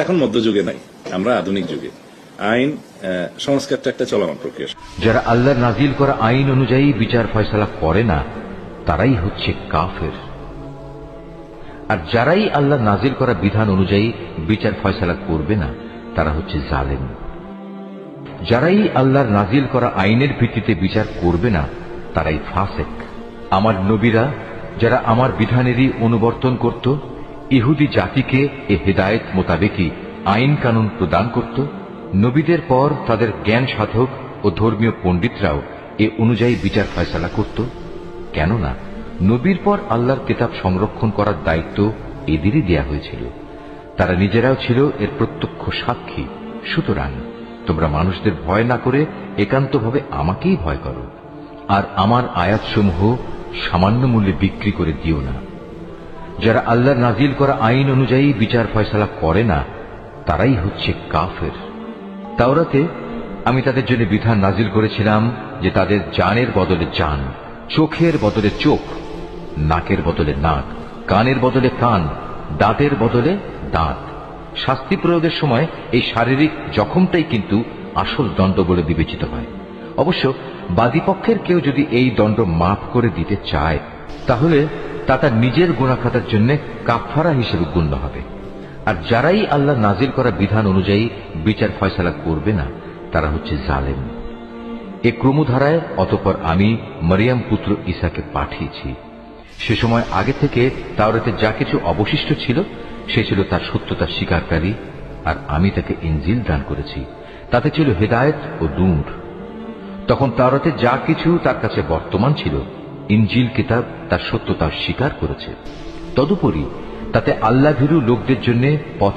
এখন মধ্যযুগে নাই, আমরা আধুনিক যুগে। আইন সংস্কারটা একটা চলমান প্রক্রিয়া। যারা আল্লাহর নাজিল করা আইন অনুযায়ী বিচার ফয়সালা করে না তারাই হচ্ছে কাফের, আর যারাই আল্লাহ নাজিল করা বিধান অনুযায়ী বিচার ফয়সালা করবে না তারা হচ্ছে জালেম। যারাই আল্লাহর নাজিল করা আইনের ভিত্তিতে বিচার করবে না তারাই ফাসেক। আমার নবীরা যারা আমার বিধানেরই অনুবর্তন করত, ইহুদি জাতিকে এ হেদায়েত মোতাবেকই আইন কানুন প্রদান করত, নবীদের পর তাদের জ্ঞান সাধক ও ধর্মীয় পণ্ডিতরাও এ অনুযায়ী বিচার ফয়সালা করত। কেননা নবীর পর আল্লাহর কিতাব সংরক্ষণ করার দায়িত্ব এদেরই দেয়া হয়েছিল। তারা নিজেরাও ছিল এর প্রত্যক্ষ সাক্ষী। সুতরাং তোমরা মানুষদের ভয় না করে একান্তভাবে আমাকেই ভয় করো, আর আমার আয়াতসমূহ সামান্য মূল্যে বিক্রি করে দিও না। যারা আল্লাহর নাজিল করা আইন অনুযায়ী বিচার ফয়সালা করে না তারাই হচ্ছে কাফের। তাওরাতে আমি তাদের জন্য বিধান নাজিল করেছিলাম যে তাদের জানের বদলে জান, চোখের বদলে চোখ, নাকের বদলে নাক, কানের বদলে কান, দাঁতের বদলে দাঁত। শাস্তি প্রয়োগের সময় এই শারীরিক জখমটাই কিন্তু আসল দণ্ড বলে বিবেচিত হয়। অবশ্য বাদীপক্ষের কেউ যদি এই দণ্ড মাফ করে দিতে চায় তাহলে তা তার নিজের গুনাহ খাতার জন্য কাফারা হিসেবে গণ্য হবে। আর যারাই আল্লাহ নাজিল করা বিধান অনুযায়ী বিচার ফয়সালা করবে না তারা হচ্ছে জালেম। এ ক্রমধারায় অতঃপর আমি মরিয়ম পুত্র ঈসাকে পাঠিয়েছি। সে সময় আগে থেকে তাওরাতে যা কিছু অবশিষ্ট ছিল সে ছিল তার সত্যতা স্বীকারকারী, আর আমি তাকে ইনজিল দান করেছি, তাতে ছিল হেদায়েত ও নূর। তখন তাওরাতে যা কিছু তার কাছে বর্তমান ছিল ইনজিল কিতাব তার সত্যতা স্বীকার করেছে। তদুপরি তাতে আল্লাহ ভীরু লোকদের জন্য পথ